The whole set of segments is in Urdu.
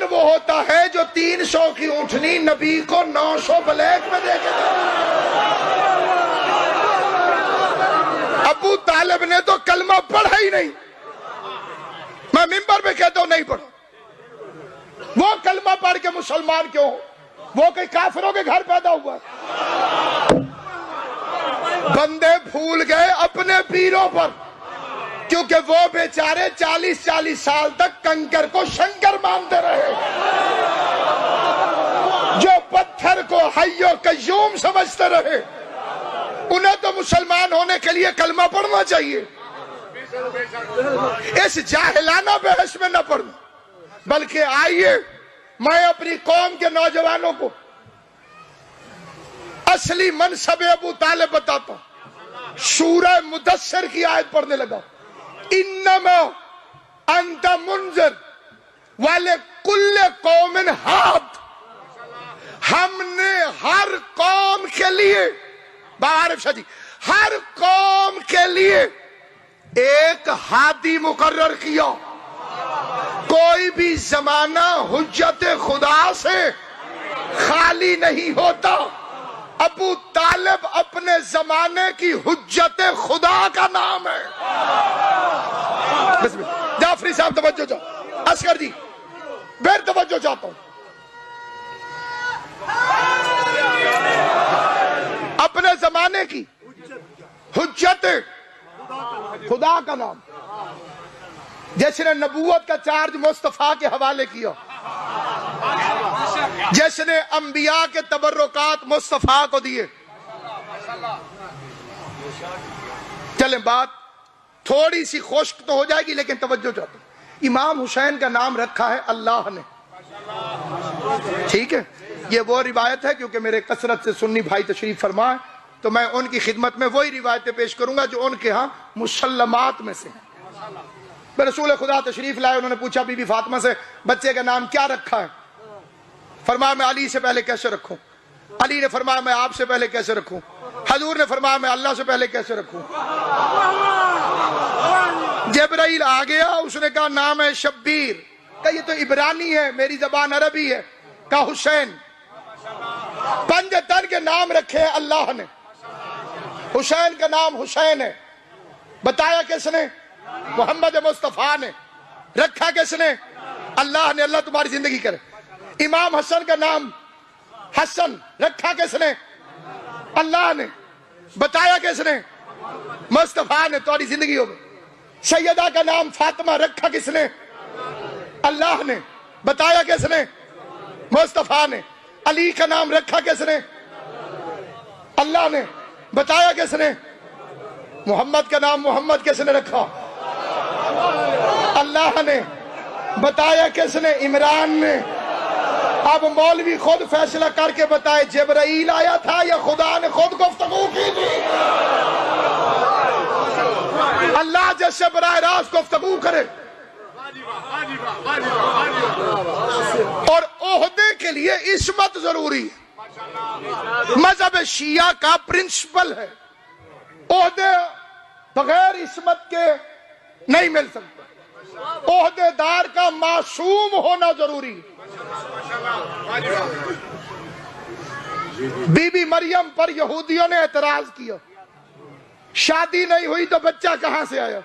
وہ ہوتا ہے جو 300 کی اونٹنی نبی کو 900 بلیک میں دے کے دے۔ ابو طالب نے تو کلمہ پڑھا ہی نہیں، میں ممبر پہ کہتا ہوں نہیں پڑھا۔ وہ کلمہ پڑھ کے مسلمان کیوں؟ وہ کئی کافروں کے گھر پیدا ہوا۔ بندے بھول گئے اپنے پیروں پر، کیونکہ وہ بیچارے 40 سال تک کنکر کو شنکر مانتے رہے، جو پتھر کو حی و قیوم سمجھتے رہے۔ انہیں تو مسلمان ہونے کے لیے کلمہ پڑھنا چاہیے، اس جاہلانہ بحث میں نہ پڑھنا۔ بلکہ آئیے میں اپنی قوم کے نوجوانوں کو اصلی منصب ابو طالب بتاتا ہوں۔ سورہ مدثر کی آیت پڑھنے لگا، انما انت منذر ولکل قوم ہاد۔ ہم نے ہر قوم کے لیے، عارف شاہ جی، ہر قوم کے لیے ایک ہادی مقرر کیا۔ کوئی بھی زمانہ حجت خدا سے خالی نہیں ہوتا۔ ابو طالب اپنے زمانے کی حجت خدا کا نام ہے۔ جعفری صاحب توجہ چاہو، اصغر جی پھر توجہ چاہتا ہوں۔ اپنے زمانے کی حجت خدا کا نام، جس نے نبوت کا چارج مصطفیٰ کے حوالے کیا، جس نے انبیاء کے تبرکات مصطفیٰ کو دیے۔ چلیں بات تھوڑی سی خشک تو ہو جائے گی، لیکن توجہ چاہتا ہوں۔ امام حسین کا نام رکھا ہے اللہ نے، ٹھیک ہے؟ یہ وہ روایت ہے، کیونکہ میرے کثرت سے سنی بھائی تشریف فرما ہے تو میں ان کی خدمت میں وہی روایتیں پیش کروں گا جو ان کے ہاں مسلمات میں سے ہیں۔ رسول خدا تشریف لائے، انہوں نے پوچھا بی بی فاطمہ سے بچے کا نام کیا رکھا ہے؟ فرمایا میں علی سے پہلے کیسے رکھوں؟ علی نے فرمایا میں آپ سے پہلے کیسے رکھوں؟ حضور نے فرمایا میں اللہ سے پہلے کیسے رکھوں؟ جبرائیل آ گیا، اس نے کہا نام ہے شبیر، کہا یہ تو عبرانی ہے، میری زبان عربی ہے، کہا حسین۔ 5 تن کے نام رکھے ہیں اللہ نے، حسین کا نام حسین ہے، بتایا کس نے؟ محمد مصطفیٰ نے۔ رکھا کس نے؟ اللہ نے، اللہ تمہاری زندگی کرے۔ امام حسن کا نام حسن، رکھا کس نے؟ اللہ نے۔ بتایا کس نے؟ مصطفیٰ نے، تمہاری زندگی ہو گئی۔ سیدہ کا نام فاطمہ، رکھا کس نے؟ اللہ نے۔ بتایا کس نے؟ مصطفیٰ نے۔ علی کا نام رکھا کس نے؟ اللہ نے۔ بتایا کس نے؟ محمد کا نام محمد کس نے رکھا؟ اللہ نے۔ بتایا کس نے؟ عمران نے۔ اب مولوی خود فیصلہ کر کے بتائے جبرائیل آیا تھا یا خدا نے خود گفتگو کی تھی؟ اللہ جیسے براہ راست گفتگو کرے۔ اور عہدے کے لیے عصمت ضروری ہے، مذہب شیعہ کا پرنسپل ہے، عہدے بغیر عصمت کے نہیں مل سکتا، عہدے دار کا معصوم ہونا ضروری ہے۔ بی بی مریم پر یہودیوں نے اعتراض کیا، شادی نہیں ہوئی تو بچہ کہاں سے آیا؟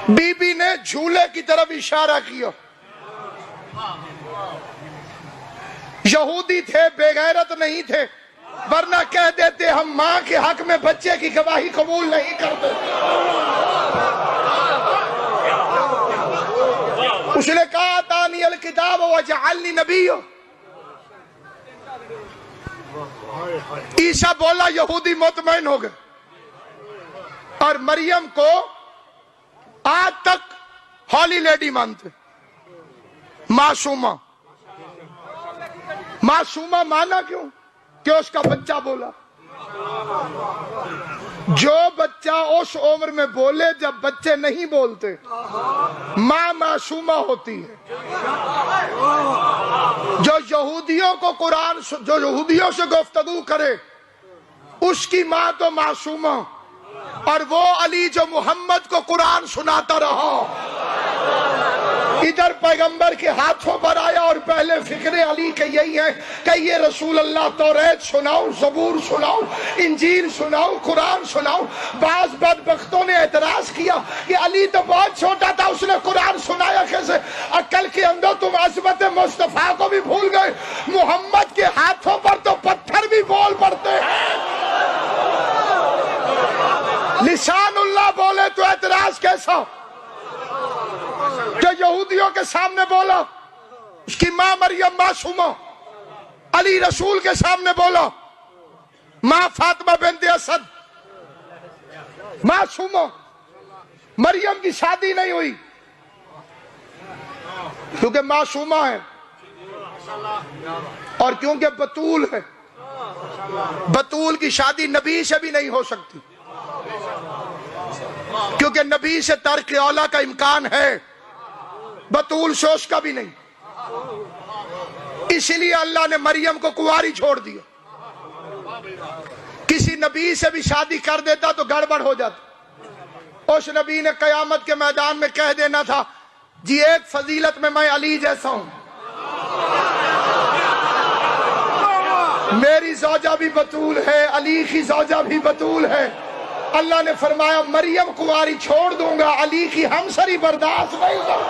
بی بی نے جھولے کی طرف اشارہ کیا، یہودی تھے، بے غیرت نہیں تھے، ورنہ کہہ دیتے ہم ماں کے حق میں بچے کی گواہی قبول نہیں کرتے۔ اس نے کہا آتانی الکتاب وجعلنی نبی۔ عیسیٰ بولا، یہودی مطمئن ہو گئے، اور مریم کو آج تک ہولی لیڈی مانتے، معصومہ۔ معصومہ مانا کیوں؟ کہ اس کا بچہ بولا۔ جو بچہ اس عمر میں بولے جب بچے نہیں بولتے، ماں معصومہ ہوتی ہے۔ جو یہودیوں کو قرآن، جو یہودیوں سے گفتگو کرے، اس کی ماں تو معصومہ، اور وہ علی جو محمد کو قرآن سناتا رہا، ادھر پیغمبر کے ہاتھوں پر آیا اور پہلے فکر علی کے یہی ہے کہ یہ رسول اللہ توریت سناؤ، زبور سناؤ، انجیل سناؤ، قرآن سناؤ۔ بعض بدبختوں نے اعتراض کیا کہ علی تو بہت چھوٹا تھا، اس نے قرآن سنایا کیسے؟ عقل کے اندر تم عظمت مصطفیٰ کو بھی بھول گئے، محمد کے ہاتھوں پر تو پتھر بھی بول پڑتے ہیں۔ لسان اللہ بولے تو اعتراض کیسا؟ جو یہودیوں کے سامنے بولا، اس کی ماں مریم معصومہ، علی رسول کے سامنے بولا، ماں فاطمہ بنت اسد معصومہ، مریم کی شادی نہیں ہوئی کیونکہ معصومہ ہے اور کیونکہ بتول ہے۔ بتول کی شادی نبی سے بھی نہیں ہو سکتی کیونکہ نبی سے ترک اولا کا امکان ہے، بتول سے اس کا بھی نہیں۔ اسی لیے اللہ نے مریم کو کنواری چھوڑ دیا۔ کسی نبی سے بھی شادی کر دیتا تو گڑبڑ ہو جاتا۔ اس نبی نے قیامت کے میدان میں کہہ دینا تھا، جی ایک فضیلت میں میں علی جیسا ہوں، میری زوجہ بھی بتول ہے، علی کی زوجہ بھی بتول ہے۔ اللہ نے فرمایا مریم کنواری چھوڑ دوں گا، علی کی ہمسری برداشت نہیں کروں۔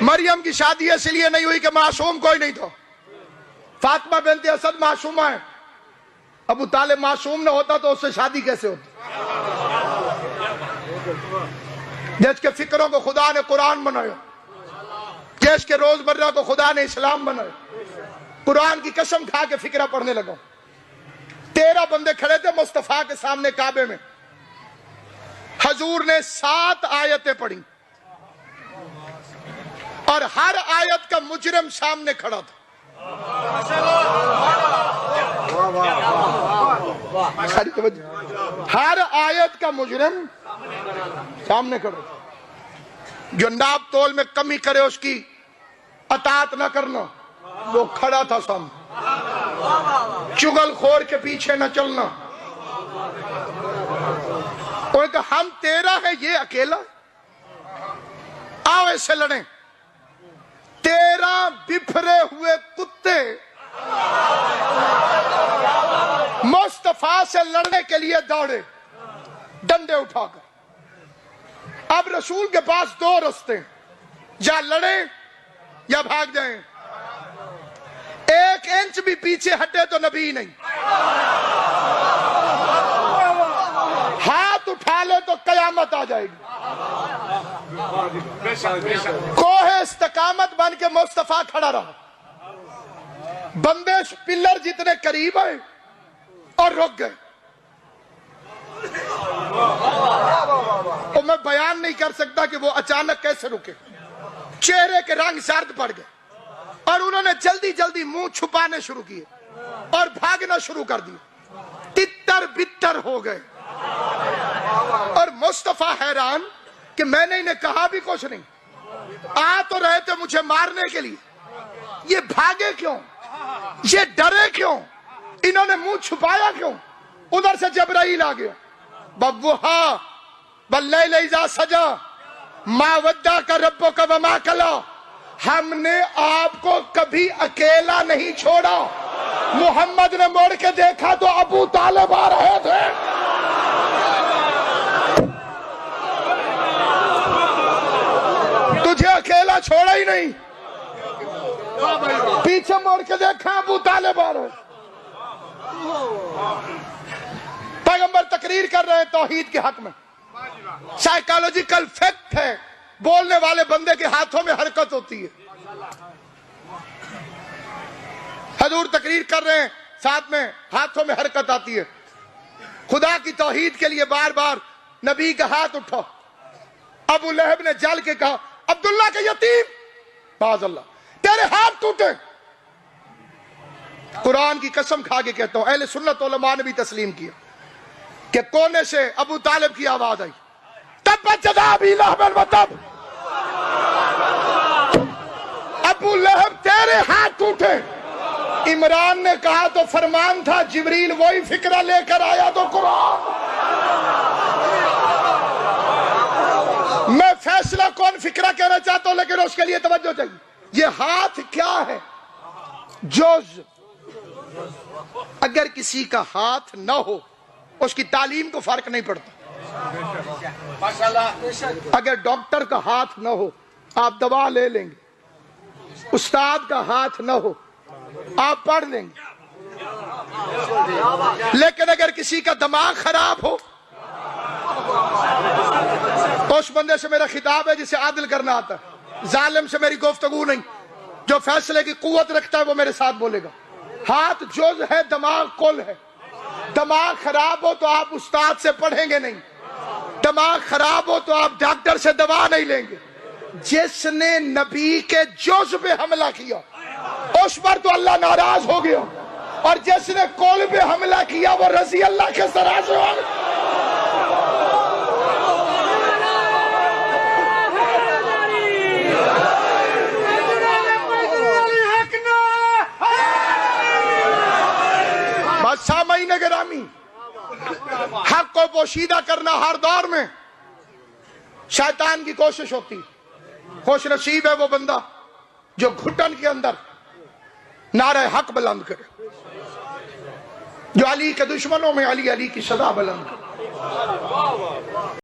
مریم کی شادی اس لیے نہیں ہوئی کہ معصوم کوئی نہیں تھا۔ فاطمہ بنت اسد معصومہ ہے، ابو طالب معصوم نہ ہوتا تو اس سے شادی کیسے ہوتی؟ جس کے فکروں کو خدا نے قرآن بنایا، جس کے روزمرہ کو خدا نے اسلام بنایا۔ قرآن کی قسم کھا کے فکرہ پڑھنے لگا۔ 13 بندے کھڑے تھے مصطفیٰ کے سامنے کعبے میں، حضور نے 7 آیتیں پڑھی اور ہر آیت کا مجرم سامنے کھڑا تھا۔ ہر آیت کا مجرم سامنے کھڑا تھا۔ جو ناپ تول میں کمی کرے اس کی اطاعت نہ کرنا، وہ کھڑا تھا سامنے۔ چغل خور کے پیچھے نہ چلنا۔ انہوں نے کہا ہم 13 ہیں، یہ اکیلا، آؤ ایسے لڑیں۔ 13 بپھرے ہوئے کتے مصطفیٰ سے لڑنے کے لیے دوڑے ڈنڈے اٹھا کر۔ اب رسول کے پاس 2 رستے، یا لڑیں یا بھاگ جائیں۔ 1 انچ بھی پیچھے ہٹے تو نبی نہیں، ہاتھ اٹھا لے تو قیامت آ جائے گی۔ کوہ استقامت بن کے مصطفیٰ کھڑا رہا۔ بندے پلر جتنے قریب آئے اور رک گئے۔ اور میں بیان نہیں کر سکتا کہ وہ اچانک کیسے رکے۔ چہرے کے رنگ زرد پڑ گئے اور انہوں نے جلدی جلدی منہ چھپانے شروع کیے اور بھاگنا شروع کر دیا۔ تتر بتر ہو گئے اور مصطفیٰ حیران کہ میں نے انہیں کہا بھی کچھ نہیں، آ تو رہے تھے مجھے مارنے کے لیے، یہ بھاگے کیوں، یہ ڈرے کیوں، انہوں نے منہ چھپایا کیوں؟ ادھر سے جبرائیل آ گیا، بَوْحَا وَاللَّيْلِ إِذَا سَجَا مَا وَدَّعَكَ رَبُّكَ وَمَا قَلَا۔ ہم نے آپ کو کبھی اکیلا نہیں چھوڑا۔ محمد نے مڑ کے دیکھا تو ابو طالب آ رہے تھے۔ تجھے اکیلا چھوڑا ہی نہیں، پیچھے مڑ کے دیکھا ابو طالب آ رہے۔ پیغمبر تقریر کر رہے ہیں توحید کے حق میں، سائیکالوجیکل فیکٹ ہے، بولنے والے بندے کے ہاتھوں میں حرکت ہوتی ہے۔ حضور تقریر کر رہے ہیں، ساتھ میں ہاتھوں میں حرکت آتی ہے۔ خدا کی توحید کے لیے بار بار نبی کا ہاتھ اٹھا۔ ابو لہب نے جل کے کہا، عبداللہ کے یتیم، معاذ اللہ، تیرے ہاتھ ٹوٹے۔ قرآن کی قسم کھا کے کہتا ہوں، اہل سنت علماء نے بھی تسلیم کیا کہ کونے سے ابو طالب کی آواز آئی، تبت یدا ابی لہب وتب، ابو لہب تیرے ہاتھ ٹوٹے۔ عمران نے کہا تو فرمان تھا، جبریل وہی فکرہ لے کر آیا تو قرآن۔ میں فیصلہ کون فکرہ کہنا چاہتا ہوں، لیکن اس کے لیے توجہ چاہیے۔ یہ ہاتھ کیا ہے؟ جز۔ اگر کسی کا ہاتھ نہ ہو اس کی تعلیم کو فرق نہیں پڑتا۔ اگر ڈاکٹر کا ہاتھ نہ ہو آپ دوا لے لیں گے، استاد کا ہاتھ نہ ہو آپ پڑھ لیں گے، لیکن اگر کسی کا دماغ خراب ہو تو اس بندے سے میرا خطاب ہے جسے عادل کرنا آتا ہے۔ ظالم سے میری گفتگو نہیں، جو فیصلے کی قوت رکھتا ہے وہ میرے ساتھ بولے گا۔ ہاتھ جز ہے، دماغ کل ہے۔ دماغ خراب ہو تو آپ استاد سے پڑھیں گے نہیں، دماغ خراب ہو تو آپ ڈاکٹر سے دوا نہیں لیں گے۔ جس نے نبی کے جز پہ حملہ کیا اس پر تو اللہ ناراض ہو گیا، اور جس نے کل پہ حملہ کیا وہ رضی اللہ کے سرا سے ہو گیا۔ سامعین گرامی، حق کو پوشیدہ کرنا ہر دور میں شیطان کی کوشش ہوتی۔ خوش نصیب ہے وہ بندہ جو گھٹن کے اندر نعرہ حق بلند کرے، جو علی کے دشمنوں میں علی علی کی صدا بلند کرے۔